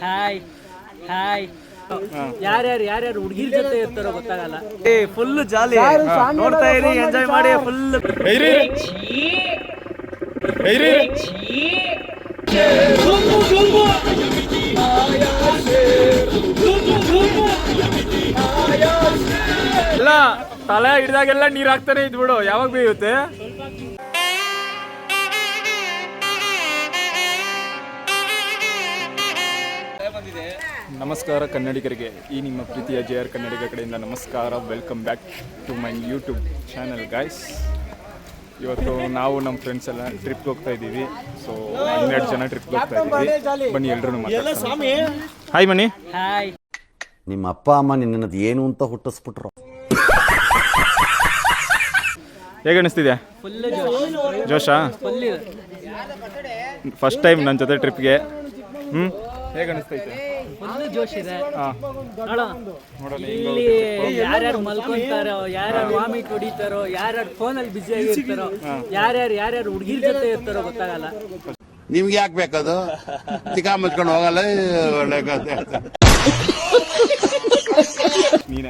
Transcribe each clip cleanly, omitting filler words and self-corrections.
Hi hi ಯಾರ್ಯಾರು ಹುಡುಗಿರ್ ಜೊತೆ ಇರ್ತಾರೋ ಗೊತ್ತಾಗಲ್ಲ. ಫುಲ್ ಜಾಲಿ ನೋಡ್ತಾ ಇರಿ, ಎಂಜಾಯ್ ಮಾಡಿ ಫುಲ್. ಎಲ್ಲ ತಲೆ ಹಿಡ್ದಾಗೆಲ್ಲ ನೀರ್ ಹಾಕ್ತಾನೆ ಇದ್ಬಿಡು, ಯಾವಾಗ ಬೇಯುತ್ತೆ. ನಮಸ್ಕಾರ ಕನ್ನಡಿಗರಿಗೆ, ಈ ನಿಮ್ಮ ಪ್ರೀತಿಯ JR ಕನ್ನಡಿಗ ಕಡೆಯಿಂದ ನಮಸ್ಕಾರ. Welcome back to my YouTube channel guys. ಇವತ್ತು ನಾವು ನಮ್ಮ ಫ್ರೆಂಡ್ಸ್ ಎಲ್ಲ ಟ್ರಿಪ್ಗೆ ಹೋಗ್ತಾ ಇದ್ದೀವಿ. ಸೊ 12 ಜನ ಟ್ರಿಪ್ಗೆ ಹೋಗ್ತಾ ಇದ್ದೀವಿ. ಬನ್ನಿ ಎಲ್ರೂ ಮಾತಾಡ್ತಾರೆ. ಹಾಯ್ ಮನಿ. ಹಾಯ್. ನಿಮ್ಮ ಅಪ್ಪ ಅಮ್ಮ ನಿನ್ನದು ಏನು ಅಂತ ಹುಟ್ಟಿಸ್ಬಿಟ್ರು. ಹೇಗೆ ಅನಿಸ್ತಿದೆ? ಜೋಶಾ? ಫಸ್ಟ್ ಟೈಮ್ ನನ್ನ ಜೊತೆ ಟ್ರಿಪ್ಗೆ. ಹೇಗೆ ಅನಿಸ್ತೈತೆ? ಫುಲ್ ಜೋಶ್ ಇದೆ. ಇಲ್ಲಿ ಯಾರ್ಯಾರು ಮಲ್ಕೊಂತಾರೋ, ಯಾರ್ಯಾರು ವಾಮಿಟ್ ಹೊಡಿತಾರೋ, ಯಾರ್ಯಾರು ಫೋನಲ್ಲಿ ಬಿಸಿ ಆಗಿರ್ತಾರೋ, ಯಾರ್ಯಾರು ಹುಡುಗಿರ್ ಜೊತೆ ಇರ್ತಾರೋ ಗೊತ್ತಾಗಲ್ಲ. ನಿಮ್ಗೆ ಯಾಕೆ ಬೇಕದು? ಚಿಕ್ಕ ಮುಚ್ಕೊಂಡು ಹೋಗಲ್ಲ.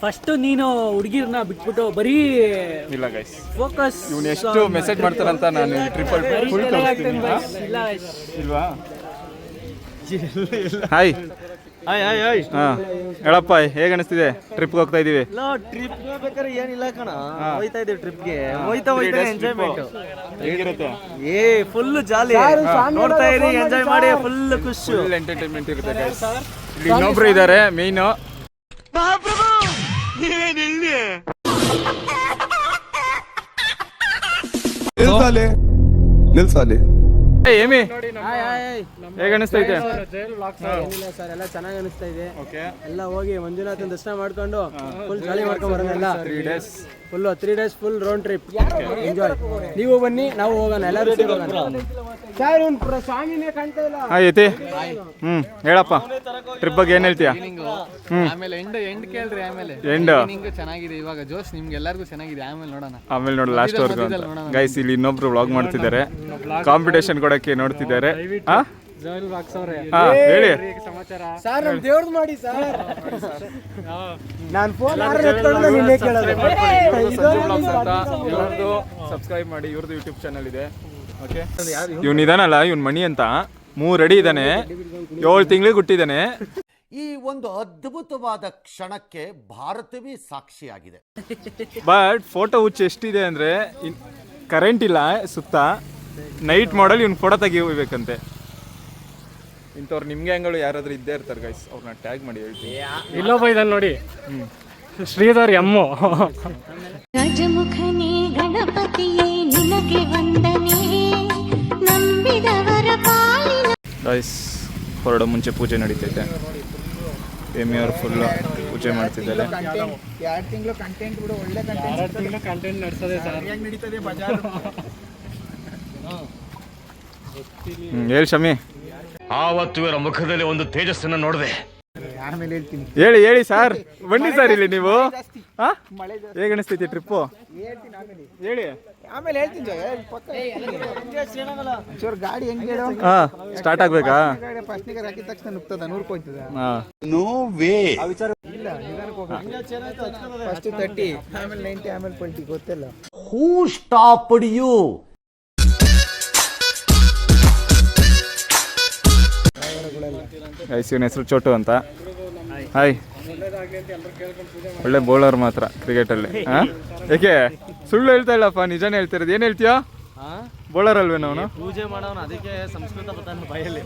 ಫಸ್ಟ್ ನೀನು ಹುಡುಗಿರ್ನ ಬಿಟ್ಬಿಟ್ಟು ಬರೀ ಇಲ್ಲ ಗೈಸ್, ಫೋಕಸ್. ಇವನು ಎಷ್ಟು ಮೆಸೇಜ್ ಮಾಡ್ತಾರಂತ ನಾನು ಟ್ರಿಪಲ್ ಫುಲ್ ಕಳಿಸ್ತೀನಿ. ಇಲ್ವಾ? Hi hi hi hi. ಹಾಂ ಹೇಳಪ್ಪ, ಹೇಗೆ ಅನಿಸ್ತಿದೆ? ಟ್ರಿಪ್ಗೆ ಹೋಗ್ತಾ ಇದೀವಿ. ಟ್ರಿಪ್ ಬೇಕಾದ್ರೆ ಏನಿಲ್ಲ ಕಣ, ಹೋಯ್ತಾ ಇದೀವಿ ಟ್ರಿಪ್ಗೆ. ಹೋಯ್ತಾ ಎಂಜಾಯ್ಮೆಂಟ್ ಹೇಗಿರುತ್ತೆ? ಫುಲ್ ಜಾಲಿ ನೋಡ್ತಾ ಇರಿ, ಎಂಜಾಯ್ ಮಾಡಿ ಫುಲ್ ಖುಷಿ, ಫುಲ್ ಎಂಟರ್ಟೈನ್ಮೆಂಟ್ ಇರುತ್ತೆ ಗೈಸ್. ಇಲ್ಲಿ ಇನ್ನೊಬ್ರು ಇದ್ದಾರೆ ಮೇಯ್ನು. ನಿಲ್ಸಾಲಿ ಏಮಿ, ಹೇಗೆ ಅನಿಸ್ತೈತೆ? ಏನಿಲ್ಲ ಸರ್, ಎಲ್ಲ ಚೆನ್ನಾಗಿ ಅನಿಸ್ತಾ ಇದೆ. ಎಲ್ಲ ಹೋಗಿ ಮಂಜುನಾಥನ್ ದರ್ಶನ ಮಾಡ್ಕೊಂಡು ಫುಲ್ ಜಾಲಿ ಮಾಡ್ಕೊಂಡು ಬರೋದಲ್ಲ. 3 days full round trip enjoy. ನೀವು ಬನ್ನಿ, ನಾವು ಹೋಗೋಣ, ಎಲ್ಲರೂ ಹೋಗೋಣ. ಸ್ವಾಮಿನೇ ಕಾಣ್ತಾ ಇಲ್ಲ. ಐತಿ. ಹೇಳಪ್ಪ, ಟ್ರಿಪ್ ಬಗ್ಗೆ ಏನ್ ಹೇಳ್ತೀಯ? ಆಮೇಲೆ ಎಂಡ್ ಕೇಳ್ರಿ. ಆಮೇಲೆ ಚೆನ್ನಾಗಿದೆ, ಇವಾಗ ಜೋಶ್ ನಿಮ್ಗೆ ಎಲ್ಲರಿಗೂ ಚೆನ್ನಾಗಿದೆ. ಆಮೇಲೆ ನೋಡೋಣ, ಆಮೇಲೆ ನೋಡಿ ಲಾಸ್ಟ್ ವರ್ಗು ಗೈಸ್. ಇಲ್ಲಿ ಇನ್ನೊಬ್ರು ವ್ಲಾಗ್ ಮಾಡ್ತಿದ್ದಾರೆ, ಕಾಂಪಿಟೇಷನ್ ಕೊಡಕ್ಕೆ ನೋಡ್ತಿದ್ದಾರೆ. ಹೇಳಿ ಸರ್, ನಮ್ ದೇವ್ರದ್ದು ಮಾಡಿ ಸರ್. ನಾನು ಫೋನ್ ಇವ್ರದ್ದು ಸಬ್ಸ್ಕ್ರೈಬ್ ಮಾಡಿ, ಇವ್ರದ್ದು ಯೂಟ್ಯೂಬ್ ಚಾನಲ್ ಇದೆ. ಓಕೆ, ಇವ್ನು ಇದಾನಲ್ಲ, ಇವ್ನ ಮಣಿ ಅಂತ 3 ಅಡಿ ಇದ್ದಾನೆ, 7 ತಿಂಗಳಿಗೆ ಹುಟ್ಟಿದ್ದಾನೆ. ಈ ಒಂದು ಅದ್ಭುತವಾದ ಕ್ಷಣಕ್ಕೆ ಭಾರತವೇ ಸಾಕ್ಷಿಯಾಗಿದೆ. ಬಟ್ ಫೋಟೋ ಹುಚ್ಚು ಎಷ್ಟಿದೆ ಅಂದ್ರೆ, ಕರೆಂಟ್ ಇಲ್ಲ ಸುತ್ತ, ನೈಟ್ ಮಾಡಲ್ ಇವ್ನ ಫೋಟೋ ತೆಗಿಬೇಕಂತೆ. ಇಂಥವ್ರು ನಿಮ್ಗೆ ಹಂಗಳು ಯಾರಾದ್ರೂ ಇದ್ದೇ ಇರ್ತಾರೆ ಗೈಸ್, ಅವ್ರನ್ನ ಟ್ಯಾಗ್ ಮಾಡಿ ಹೇಳ್ತೀನಿ. ಇಲ್ಲೊಬ್ಬ ಇದ್ದಾನೆ ನೋಡಿ, ಶ್ರೀಧರ್ ಎಮ್ಮು. ರಾಜಮುಖನೇ ಗಣಪತಿಯೇ ನಿನಗೆ ವಂದನೆ, ನಂಬಿದವರ ಪಾಲಿನ. ಗೈಸ್, ಹೊರಡೋ ಮುಂಚೆ ಪೂಜೆ ನಡೀತೈತೆ. ಎಮ್ಮಿಯವರು ಫುಲ್ ಪೂಜೆ ಮಾಡ್ತಿದ್ದಾರೆ. 2 ತಿಂಗಳು ಕಂಟೆಂಟ್ ಬಿಡು, ಒಳ್ಳೆ ಕಂಟೆಂಟ್ ನಡೆಸೋದೆ ಸರ್. ನಡೀತದೆ ಬಜಾರ್. ಹೇಳಿ ಶಮಿ. ಆವತ್ತು ಇವರ ಮುಖದಲ್ಲಿ ಒಂದು ತೇಜಸ್ಸನ್ನು ನೋಡಿದೆ. ಆಮೇಲೆ ಹೇಳ್ತೀನಿ. ಹೇಳಿ ಸರ್, ಬನ್ನಿ ಸರ್ ಇಲ್ಲಿ ನೀವು. ಹೇಗೆ ಅನಿಸ್ತೈತಿ ಟ್ರಿಪ್ಪು? ಹೇಳಿ. ಆಮೇಲೆ ಹೇಳ್ತೀನಿ. ಗಾಡಿ ಹೆಂಗೆ ಸ್ಟಾರ್ಟ್ ಆಗ್ಬೇಕಾ? ಫಸ್ಟ್ನಿಗೆ ಹಾಕಿದ ತಕ್ಷಣ ನುಗ್ತದ, 100 ಹೋಯ್ತದ. No way. ಇಲ್ಲ, ಫಸ್ಟ್ 30, ಆಮೇಲೆ 90, ಆಮೇಲೆ 20, ಗೊತ್ತಿಲ್ಲ. ಹೂ ಸ್ಟಾಪ್ಡ್ ಯು? ಗೈಸ್, ಇವನ ಹೆಸರು ಚೋಟು ಅಂತ. ಹಾಯ್. ಒಳ್ಳೆ ಬೌಲರ್ ಮಾತ್ರ ಕ್ರಿಕೆಟಲ್ಲಿ. ಏಕೆ ಸುಳ್ಳು ಹೇಳ್ತಾ ಇಲ್ಲಪ್ಪ, ನಿಜಾನೇ ಹೇಳ್ತಿರೋದು. ಏನು ಹೇಳ್ತೀಯಾ? ಬೌಲರ್ ಅಲ್ವೇನೋ ಅವನು? ಪೂಜೆ ಮಾಡೋನು, ಅದಕ್ಕೆ ಸಂಸ್ಕೃತ ಪದ ಬಾಯಲ್ಲಿ.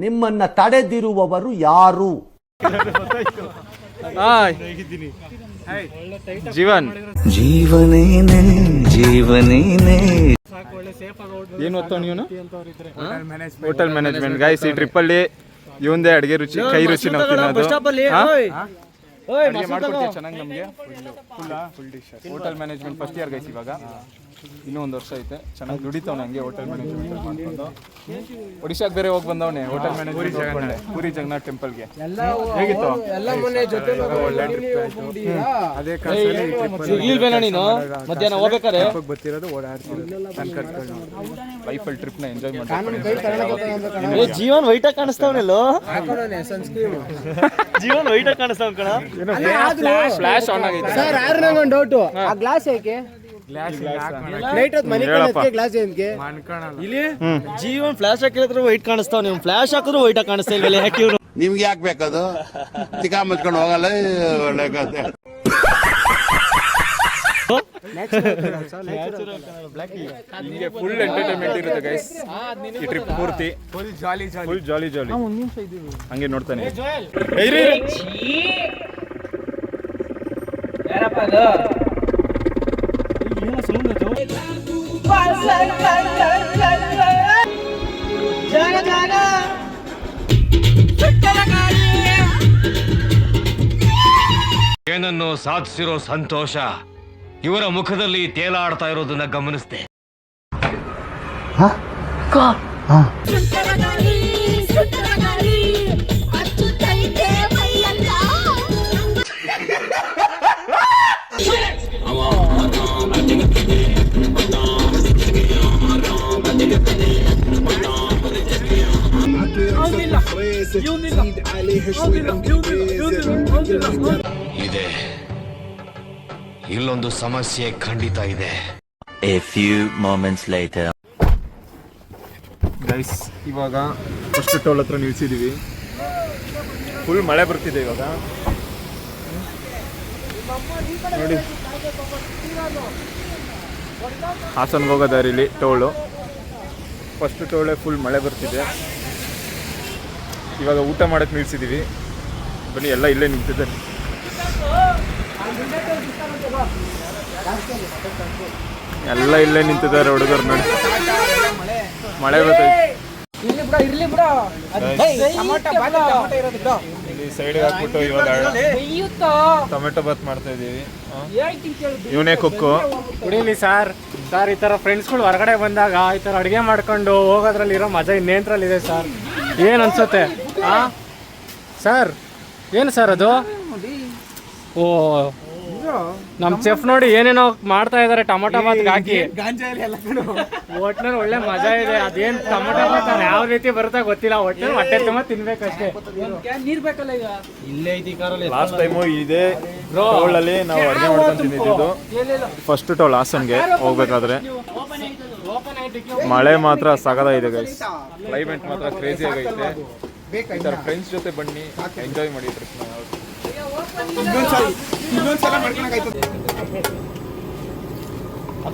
ನಿಮ್ಮನ್ನ ತಡೆದಿರುವವರು ಯಾರು? ಜೀವನ್. ಏನು ಓದ್ತಾವ ಇವನು? Hotel management. ಗೈಸ್, ಈ ಟ್ರಿಪ್ ಅಲ್ಲಿ ಇವಂದೇ ಅಡಿಗೆ ರುಚಿ, ಕೈ ರುಚಿ ನಾವು ತಿನ್ನೋದು. ಅಡುಗೆ ಮಾಡ್ಕೊಡ್ತೀಯ ಚೆನ್ನಾಗಿ ನಮಗೆ full dish hotel management first year guys ಇವಾಗ ಇನ್ನೂ 1 ವರ್ಷ ಐತೆ ಚೆನ್ನಾಗಿ ದುಡಿತಾವ್ ನಂಗೆ ಹೋಟೆಲ್ ಮ್ಯಾನೇಜ್ಮೆಂಟ್ ಮಾಡ್ಕೊಂಡು ಒಡಿಶಾಗೆ ಬೇರೆ ಹೋಗಿ ಬಂದವನೇ ಹೋಟೆಲ್ ಮ್ಯಾನೇಜ್ಮೆಂಟ್ ಪೂರಿ ಜಗನ್ನಾಥ್ ಟೆಂಪಲ್ಗೆ ಹೇಗಿತ್ತು ಒಳ್ಳೆ ಟ್ರಿಪ್ ಆಯ್ತು ಅದೇ ಇರ್ಲಿಲ್ವೇನೋ ನೀನು ಮಧ್ಯಾಹ್ನ ಹೋಗ್ಬೇಕಾರೆ ಗೊತ್ತಿರೋದು ಓಡಾಡ್ತಿರೋದು ಲೈಫಲ್ಲಿ ಟ್ರಿಪ್ನ ಎಂಜಾಯ್ ಮಾಡ್ಕೊಂಡು ಜೀವನ್ ವೈಟ್ ಆಗಿ ಕಾಣಿಸ್ತಾವನೆಲ್ಲೋ ಜೀವನ್ ವೈಟ್ ಆಗಿ ಕಾಣಿಸ್ತಾವ ಕಣ ಫ್ಲಾಶ್ ಆನ್ ಆಗೈತೆ ಸರ್ ಯಾರು ಡೌಟು ಆ ಗ್ಲಾಸ್ ಏಕೆ ಲೈಟ್ ಹೊತ್ತು ಮನೆ ಕಾಣಕ್ಕೆ ಗ್ಲಾಸ್ ಏನಕ್ಕೆ ಇಲ್ಲಿ ಜೀವನ್ ಫ್ಲಾಶ್ ಹಾಕಿದ್ರೆ ವೈಟ್ ಕಾಣಿಸ್ತಾವ ನೀವು ಫ್ಲಾಶ್ ಹಾಕಿದ್ರು ವೈಟ್ ಆಗಿ ಕಾಣಿಸ್ತಾ ಇಲ್ವಲ್ಲ ಯಾಕೆ ಇವ್ರು ನಿಮ್ಗೆ ಯಾಕೆ ಬೇಕದು ತಿಕಾ ಮುಚ್ಕೊಂಡು ಹೋಗಲ್ಲ ಒಳ್ಳೆ ಕತೆ ನಿಮಗೆ ಫುಲ್ ಎಂಟರ್ಟೈನ್ಮೆಂಟ್ ಇರುತ್ತೆ ಗೈಸ್ ಈ ಟ್ರಿಪ್ ಪೂರ್ತಿ ಫುಲ್ ಜಾಲಿ ಹಂಗೆ ನೋಡ್ತಾನೆ ಏನನ್ನು ಸಾಧಿಸಿರೋ ಸಂತೋಷ ಇವರ ಮುಖದಲ್ಲಿ ತೇಲಾಡ್ತಾ ಇರೋದನ್ನ ಗಮನಿಸಿದೆ. ಇದೆ ಇಲ್ಲೊಂದು ಸಮಸ್ಯೆ ಖಂಡಿತ ಇದೆ. A few moments later. Guys ಇವಾಗ ಫಸ್ಟ್ ಟೋಲ್ ಹತ್ರ ನಿಲ್ಸಿದೀವಿ ಫುಲ್ ಮಳೆ ಬರ್ತಿದೆ ಇವಾಗ ನೋಡಿ ಹಾಸನ್ಗೆ ಹೋಗೋ ದಾರಿಲಿ ಟೋಲು ಫಸ್ಟ್ ಟೋಲೆ ಫುಲ್ ಮಳೆ ಬರ್ತಿದೆ ಇವಾಗ ಊಟ ಮಾಡೋಕ್ಕೆ ನಿಲ್ಸಿದ್ದೀವಿ ಬನ್ನಿ ಎಲ್ಲ ಇಲ್ಲೇ ನಿಂತಿದೆ ಎಲ್ಲ ಇಲ್ಲೇ ನಿಂತಿದ್ದಾರೆ ಹುಡುಗರು ನೋಡಿ ಮಳೆ ಬರ್ತೈತೆ ಇಲ್ಲಿ ಸೈಡ್ಗೆ ಹಾಕ್ಬಿಟ್ಟು ಇವಾಗ ಟೊಮೆಟೊ ಬಾತ್ ಮಾಡ್ತಾ ಇದೀವಿ ಇವನೇ ಕುಕ್ಕು ಕುಡೀಲಿ ಸರ್ ಈ ಥರ ಫ್ರೆಂಡ್ಸ್ಗಳು ಹೊರಗಡೆ ಬಂದಾಗ ಈ ಥರ ಅಡುಗೆ ಮಾಡ್ಕೊಂಡು ಹೋಗೋದ್ರಲ್ಲಿ ಇರೋ ಮಜಾ ಇನ್ನೇಂದ್ರಲ್ಲಿದೆ ಸರ್ ಏನು ಅನ್ಸುತ್ತೆ ಹಾಂ ಸರ್ ಏನು ಸರ್ ಅದು ಓ ನಮ್ಮ ಚೆಫ್ ನೋಡಿ ಏನೇನೋ ಮಾಡ್ತಾ ಇದ್ದಾರೆ ಟೊಮೊಟೊ ಬಾತ್ಗೆ ಹಾಕಿ ಒಟ್ಟಿನಲ್ಲಿ ಒಳ್ಳೆ ಮಜಾ ಇದೆ ಅದೇನು ಟೊಮೊಟೊ ಬಾತ್ ಯಾವ ರೀತಿ ಬರುತ್ತಾ ಗೊತ್ತಿಲ್ಲ ಒಟ್ಟಿನಲ್ಲಿ ಹೊಟ್ಟೆ ತುಂಬ ತಿನ್ಬೇಕಷ್ಟೇ ನೀರ್ ಬೇಕಲ್ಲ ಈಗ ಇಲ್ಲೇ ಐತಿ ಕಾರಲ್ಲಿ ಲಾಸ್ಟ್ ಟೈಮು ಇದೇ ಟೋಲಲ್ಲಿ ನಾವು ಅಡುಗೆ ಮಾಡ್ಕೊಂಡು ತಿಂದಿದ್ದು ಫಸ್ಟ್ ಟೋಲ್ ಹಾಸನ್ಗೆ ಹೋಗ್ಬೇಕಾದ್ರೆ ಮಳೆ ಮಾತ್ರ ಸಗದಾಗಿದೆ ಗೈಸ್ ಕ್ಲೈಮೇಟ್ ಮಾತ್ರ ಕ್ರೇಜಿ ಆಗೈತೆ ಈ ಥರ ಫ್ರೆಂಡ್ಸ್ ಜೊತೆ ಬನ್ನಿ ಎಂಜಾಯ್ ಮಾಡಿ ಟ್ರಿಪ್ನ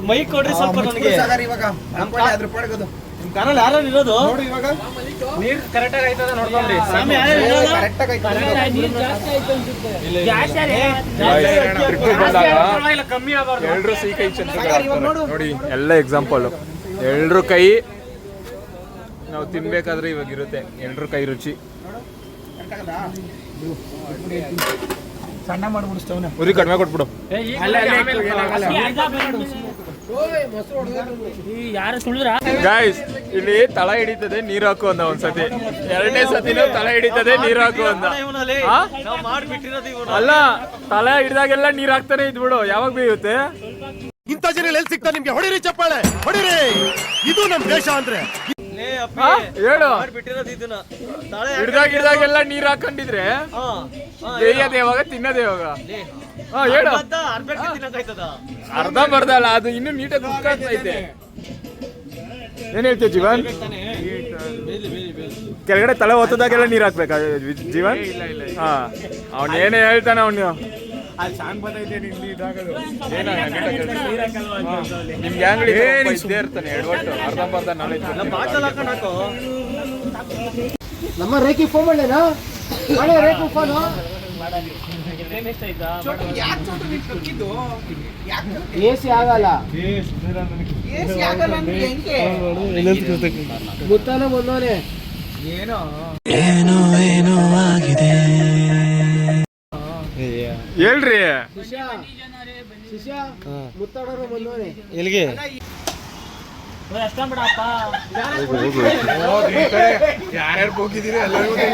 ಮೈಕ್ ಕೊಡ್ರಿ ಸ್ವಲ್ಪ ನನಗೆ ಕಾರಲ್ಲಿ ಯಾರು ಇರೋದು ನೀರು ಕರೆಕ್ಟಾಗಿ ಆಯ್ತದ ನೋಡ್ಕೊಂಡ್ರಿ ಟ್ರಿಪ್ ಬಂದಾಗ ಕಮ್ಮಿ ಆಗಬಾರ್ದು ಎಲ್ರು ಸಿಹಿ ಕೈ ಚಂದ್ರ ನೋಡಿ ಎಲ್ಲ ಎಕ್ಸಾಂಪಲ್ ಎಲ್ರು ಕೈ ನಾವು ತಿನ್ಬೇಕಾದ್ರೆ ಇವಾಗ ಇರುತ್ತೆ ಎಲ್ರು ಕೈ ರುಚಿ ಸಣ್ಣ ಮಾಡ್ಬಿಡಿಸ್ತವನ ಉರಿ ಕಡಿಮೆ ಕೊಟ್ಬಿಡು ಯಾರು ಸುಳಿದ್ರ ಗಾಯ್ಸ್ ಇಲ್ಲಿ ತಳ ಹಿಡಿತದೆ ನೀರು ಹಾಕು ಅಂದ ಒಂದ್ಸತಿ ಎರಡನೇ ಸತಿನೂ ತಳ ಹಿಡಿತದೆ ನೀರು ಹಾಕು ಅಂದ ಅಲ್ಲ ತಲೆ ಹಿಡಿದಾಗೆಲ್ಲ ನೀರ್ ಹಾಕ್ತಾನೆ ಇದ್ಬಿಡು ಯಾವಾಗ ಬೇಯುತ್ತೆ ಇಂಥ ಜನ ಎಲ್ಲಿ ಸಿಗ್ತಾ ನಿಮ್ಗೆ ಹೊಡಿರಿ ಚಪ್ಪಾಳೆ ಹೊಡಿರಿ ಇದು ನಮ್ ದೇಶ ಅಂದ್ರೆ ಹೇಳು ಹಿಡ್ದಾಗೆಲ್ಲ ನೀರ್ ಹಾಕೊಂಡಿದ್ರೆ ಬೇಯೋದು ಯಾವಾಗ ತಿನ್ನೋದು ಯಾವಾಗ ಹೇಳು ಅರ್ಧ ಬರ್ಧ ಅಲ್ಲ ಅದು ಇನ್ನು ನೀಟಾಗಿ ಕುಕ್ ಆಗ್ತೈತೆ ಏನ್ ಹೇಳ್ತೀವಿ ಜೀವನ್ ಕೆಳಗಡೆ ತಲೆ ಒತ್ತದಾಗೆಲ್ಲ ನೀರ್ ಹಾಕ್ಬೇಕಾ ಜೀವನ್ ಹಾ ಅವ್ನ ಏನೇ ಹೇಳ್ತಾನೆ ಅವನು ನಿಮ್ಗೆ ಅಂಗಡಿ ಇದ್ದೇ ಇರ್ತಾನೆ ಎಡವಟ್ಟು ಅರ್ಧಂಬರ್ಧ ನಾಲೆಜ್ ನಮ್ಮ ರೇಖಿ ಫೋನ್ ಮಾಡಲೇನಾ ಮಳೆ ರೇಖು ಫೋನು ಎಸಿ ಆಗಲ್ಲ ಗೊತ್ತಾನ ಬಂದವನೇ ಏನೋ ಆಗಿದೆ ಎಲ್ಲಿಗೆ ಅಷ್ಟೊಂಬಿಡಪ್ಪ. ಯಾರ್ಯಾರು ಹೋಗಿದ್ದೀರಿ ಎಲ್ಲರಿಗೂ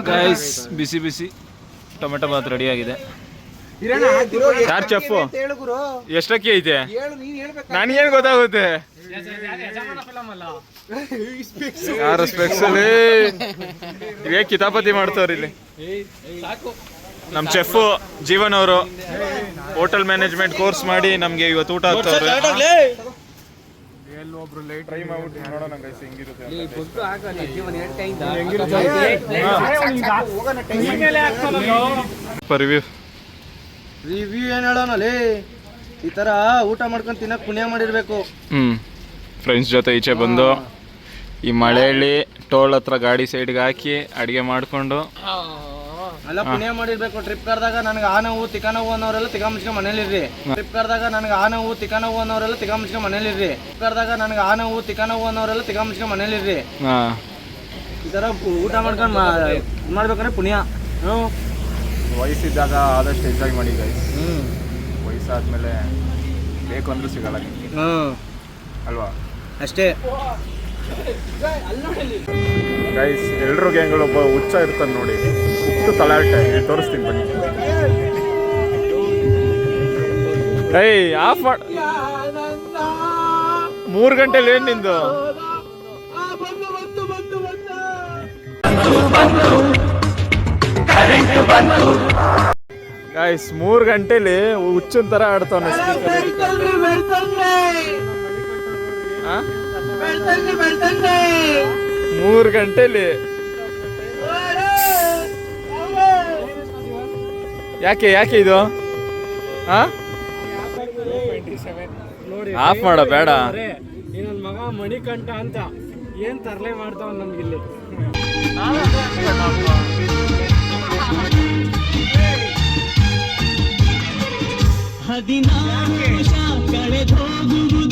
ಗೈಸ್ ಬಿಸಿ ಬಿಸಿ ಟೊಮೆಟೊ ಬಾತ್ ರೆಡಿ ಆಗಿದೆ. ಯಾರು ಚೆಫು? ಎಷ್ಟಕ್ಕೆ ಐತೆ ನನಗೇನು ಗೊತ್ತಾಗುತ್ತೆ? ಯಾರು ಸ್ಪೆಕ್ಸಲ್ಲಿ ಇವೇ ಕಿತಾಪತಿ ಮಾಡ್ತವ್ರಿ ಇಲ್ಲಿ. ನಮ್ಮ ಚೆಫ್ ಜೀವನ್ ಅವರು ಹೋಟೆಲ್ ಮ್ಯಾನೇಜ್ಮೆಂಟ್ ಕೋರ್ಸ್ ಮಾಡಿ ನಮ್ಗೆ ಇವತ್ತು ಊಟ ಹಾಕ್ತವ್ರೆ. ಟ್ರೈ ಮಾಡ್ಬಿಟ್ಟು ನೋಡೋಣ ಗೈಸ್ ಹೆಂಗಿರುತ್ತೆ. ರಿವ್ಯೂ ಏನ್ ಹೇಳೋನಲ್ಲಿ, ಈ ತರ ಊಟ ಮಾಡ್ಕೊಂಡು ತಿನ್ನಕ್ ಪುಣ್ಯ ಮಾಡಿರ್ಬೇಕು. ಫ್ರೆಂಡ್ಸ್ ಜೊತೆ ಈಚೆ ಬಂದು ಈ ಮಳೆಯಲ್ಲಿ ಟೋಲ್ ಹತ್ರ ಗಾಡಿ ಸೈಡ್ಗೆ ಹಾಕಿ ಅಡಿಗೆ ಮಾಡ್ಕೊಂಡು ಎಲ್ಲ ಪುಣ್ಯ ಮಾಡಿರ್ಬೇಕು. ಟ್ರಿಪ್ ಕರೆದಾಗ ನನಗೆ ಆ ನೋವು ತಿಕ್ಕ ನೋವು ಅನ್ನೋರೆಲ್ಲ ತಿಕ್ಕ ಮುಚ್ಕೊಂಡು ಮನೇಲಿರ್ರಿ. ಟ್ರಿಪ್ ಕರೆದಾಗ ನನಗೆ ಆ ನೋವು ತಿಕ್ಕ ನೋವು ಅನ್ನೋರೆಲ್ಲ ತಿಕ್ಕ ಮುಚ್ಕೊಂಡು ಮನೇಲಿರ್ರಿ. ಕರೆದಾಗ ನನಗೆ ಆ ನೋವು ತಿಕ್ಕ ನೋವು ಅನ್ನೋರೆಲ್ಲ ತಿಕ್ಕ ಮುಚ್ಕೊಂಡು ಮನೇಲಿರ್ರಿ. ಈ ತರ ಊಟ ಮಾಡ್ಕೊಂಡು ಮಾಡ್ಬೇಕಂದ್ರೆ ಪುಣ್ಯ. ವಯಸ್ಸಿದ್ದಾಗ ಆದಷ್ಟು ಎಂಜಾಯ್ ಮಾಡಿ ಗೈಸ್. ವಯಸ್ಸಾದ್ಮೇಲೆ ಬೇಕು ಅಂದ್ರೂ ಸಿಗಲ್ಲ ನಿಮಗೆ ಅಲ್ವಾ? ಅಷ್ಟೇ ಗೈಸ್. ಎಲ್ರು ಗ್ಯಾಂಗ್ಗಳೊಬ್ಬ ಹುಚ್ಚ ಇರ್ತಾನೆ ನೋಡಿ, ಹುಟ್ಟು ತಲಾಟೆ. ತೋರಿಸ್ತೀನಿ ಬನ್ನಿ. ಏಯ್ ಆಫ್ ಮಾಡ. 3 ಗಂಟೆಲಿ ಏನ್ ನಿಂದು? ಗೈಸ್ 3 ಗಂಟೆಲಿ ಹುಚ್ಚನ್ ತರ ಆಡ್ತಾವನೆ. 3 ಗಂಟೆಲಿ ಯಾಕೆ ಇದು ಆಫ್ ಮಾಡ ಬೇಡ. ನನ್ನ ಮಗ ಮಣಿಕಂಠ ಅಂತ ಏನ್ ತರಲೆ ಮಾಡ್ತಾವ ನಮ್ಗಿಲ್ಲಿ. ಹದಿನಾರು ಕಳೆದೋಗುವುದು